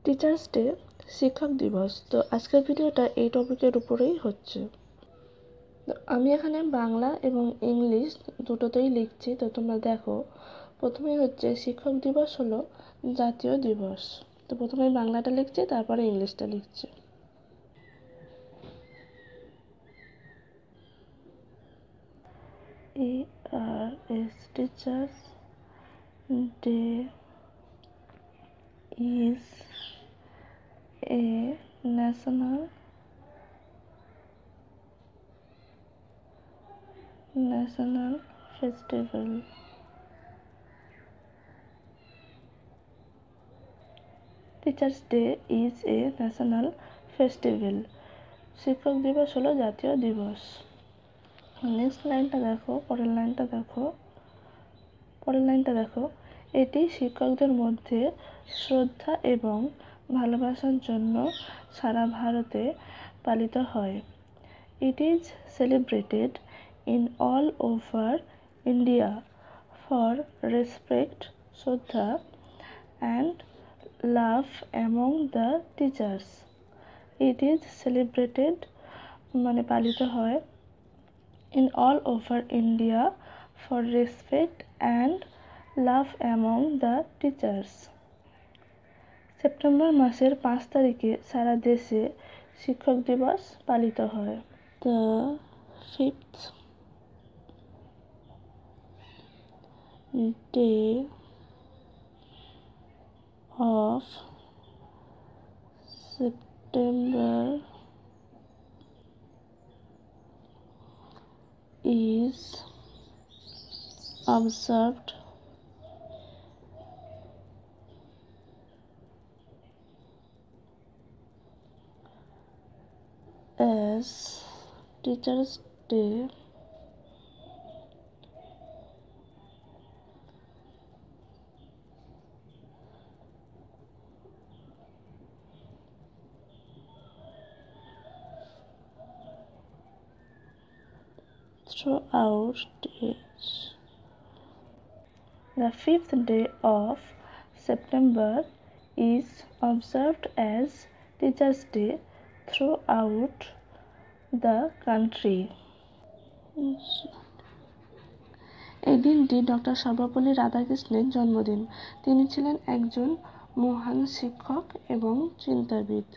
Teachers day, শিক্ষক দিবস। তো আজকের ভিডিওটা এই টপিকের উপরেই হচ্ছে। তো আমি এখানে বাংলা এবং ইংলিশ দুটোতেই লিখছি, তো তোমরা দেখো। প্রথমেই হচ্ছে শিক্ষক দিবস হলো জাতীয় দিবস। তো প্রথমে বাংলাটা লিখছি, তারপরে ইংলিশটা লিখছি। ERS teachers day is a national festival. Teachers day is a national festival. শিক্ষক দিবস হলো জাতীয় দিবস। নেক্সট লাইনটা দেখো, পরের লাইনটা দেখো। এটি শিক্ষকদের মধ্যে শ্রদ্ধা এবং ভালোবাসার জন্য সারা ভারতে পালিত হয়। It is celebrated in all over India for respect, শ্রদ্ধা and love among the teachers. It is celebrated মানে পালিত হয় in all over India for respect and love among the teachers. September মাসের 5 তারিখে সারা দেশে শিক্ষক দিবস পালিত হয়। The 5th day of September is observed as Teachers' Day throughout days. The 5th day of September is observed as Teachers' Day throughout the country. এই দিনটি doctor Sarvepalli রাধাকৃষ্ণের জন্মদিন। তিনি ছিলেন একজন মহান শিক্ষক এবং চিন্তাবিদ।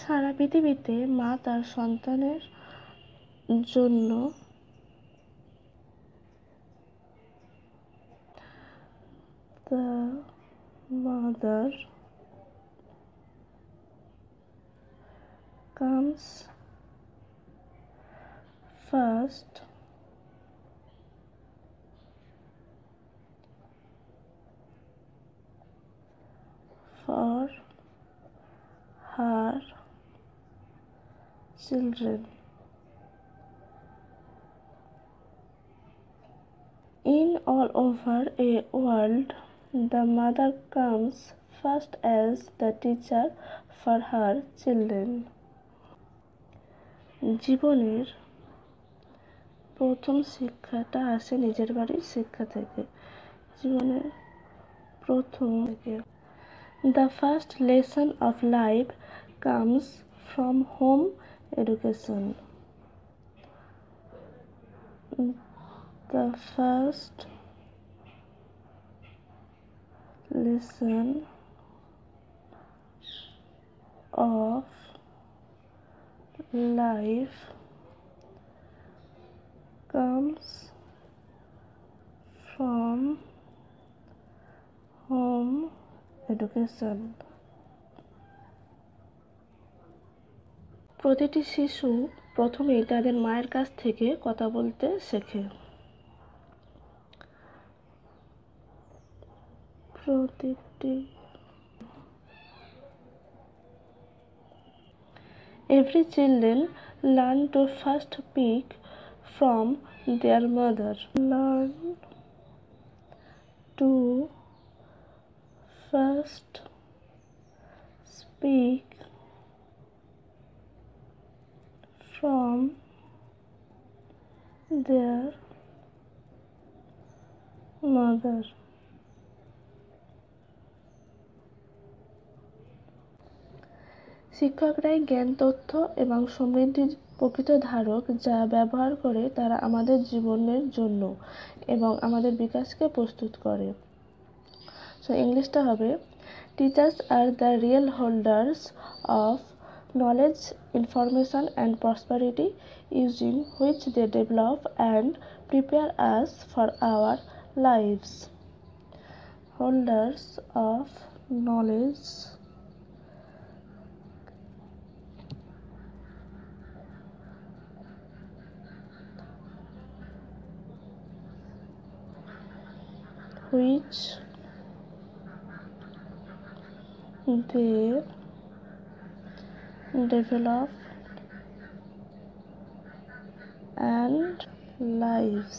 সারা পৃথিবীতে মা তার সন্তানের জন্য the mother comes first for her children. In all over a world, the mother comes first as the teacher for her children. জীবনের প্রথম শিক্ষাটা আসে নিজের বাড়ির শিক্ষা থেকে। জীবনের প্রথম থেকে The first lesson of life comes from home education. The first lesson of life comes from home education. প্রতিটি শিশু প্রথমেই তাদের মায়ের কাছ থেকে কথা বলতে শেখে। Every children learn to first speak from their mother. Learn to first speak from their mother. শিক্ষকরাই জ্ঞান, তথ্য এবং সমৃদ্ধির প্রকৃত ধারক, যা ব্যবহার করে তারা আমাদের জীবনের জন্য এবং আমাদের বিকাশকে প্রস্তুত করে। সো ইংলিশটা হবে, teachers are the real holders of knowledge, information and prosperity, using which they develop and prepare us for our lives. Holders of knowledge, which they develop and lives.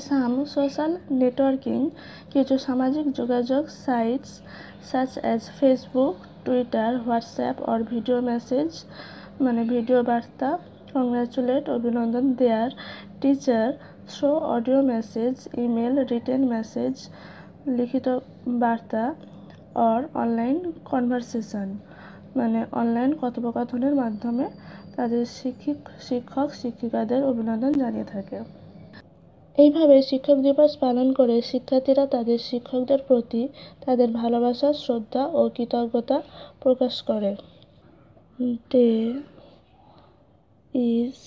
Some social networking, কিছু সামাজিক যোগাযোগ sites such as Facebook, Twitter, WhatsApp or video message, মানে video বার্তা, congratulate, অভিনন্দন, their teacher through audio message, email, written message, লিখিত বার্তা, or online conversation, মানে online কথোপকথনের মাধ্যমে তাদের শিক্ষক শিক্ষিকাদের অভিনন্দন জানিয়ে থাকে। এইভাবে শিক্ষক দিবস পালন করে শিক্ষার্থীরা তাদের শিক্ষকদের প্রতি তাদের ভালোবাসা, শ্রদ্ধা ও কৃতজ্ঞতা প্রকাশ করে। Day is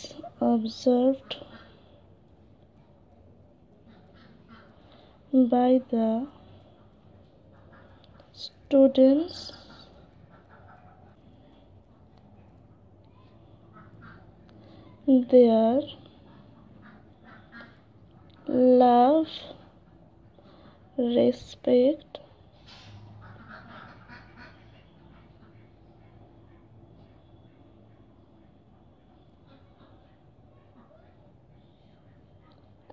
observed by the students their love, respect,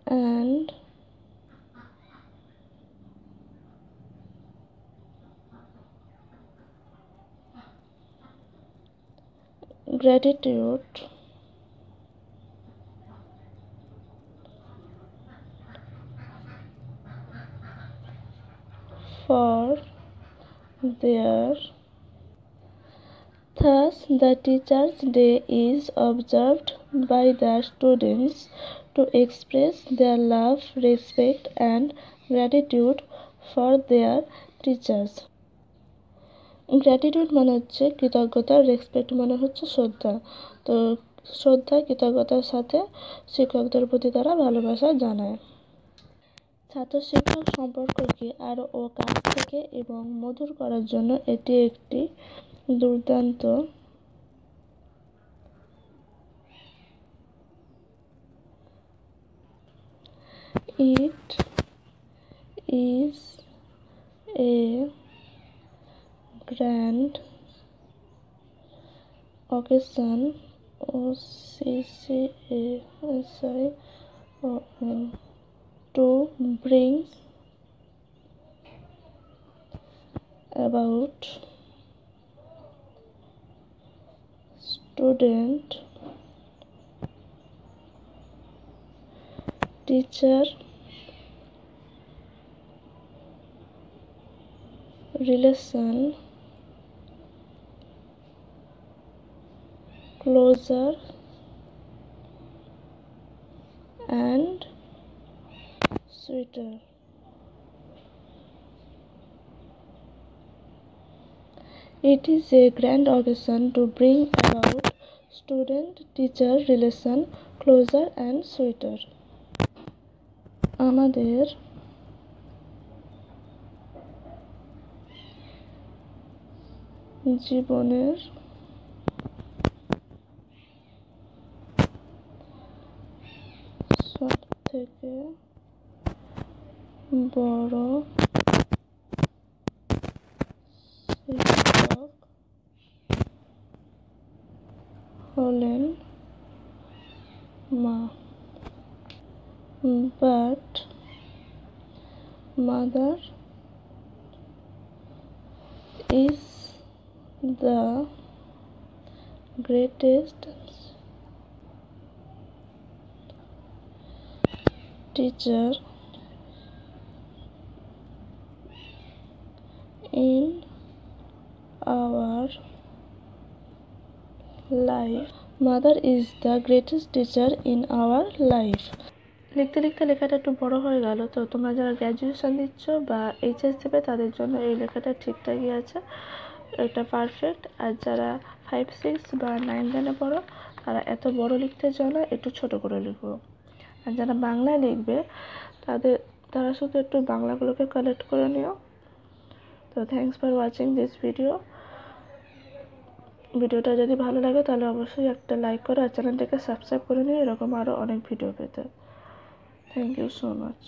and gratitude for their. Thus, the Teachers' Day is observed by the students to express their love, respect, and gratitude for their teachers. Gratitude মানে হচ্ছে কৃতজ্ঞতা, respect মানে হচ্ছে শ্রদ্ধা। তো শ্রদ্ধা, কৃতজ্ঞতার সাথে শিক্ষকদের প্রতি তারা ভালোবাসা জানায়। ছাত্র শিক্ষক সম্পর্ককে আরও কাছ থেকে এবং মধুর করার জন্য এটি একটি দুর্দান্ত It is a grand occasion to bring about student teacher relation closer and sweeter. It is a grand occasion to bring about student-teacher relation closer and sweeter. আমাদের জীবনের থেকে বড় শিক্ষক হলেন মা। But mother is the greatest teacher in our life. Mother is the greatest teacher in our life. লিখতে লিখতে লেখাটা একটু বড় হয়ে গেল, তো তোমরা যারা গ্র্যাজুয়েশন দিচ্ছ বা এইচএস দেবে তাদের জন্য এই লেখাটা ঠিকঠাকই আছে, এটা পারফেক্ট। আর যারা 5, 6 বা 9, 10-এ পড়ো তারা এত বড় লিখতে চাও না, একটু ছোট করে লিখবো। আর যারা বাংলায় লিখবে তারা শুধু একটু বাংলাগুলোকে কালেক্ট করে নিও। তো থ্যাংকস ফর ওয়াচিং দিস ভিডিওটা যদি ভালো লাগে তাহলে অবশ্যই একটা লাইক করো আর চ্যানেলটাকে সাবস্ক্রাইব করে নিও এরকম আরও অনেক ভিডিও পেতে। Thank you so much.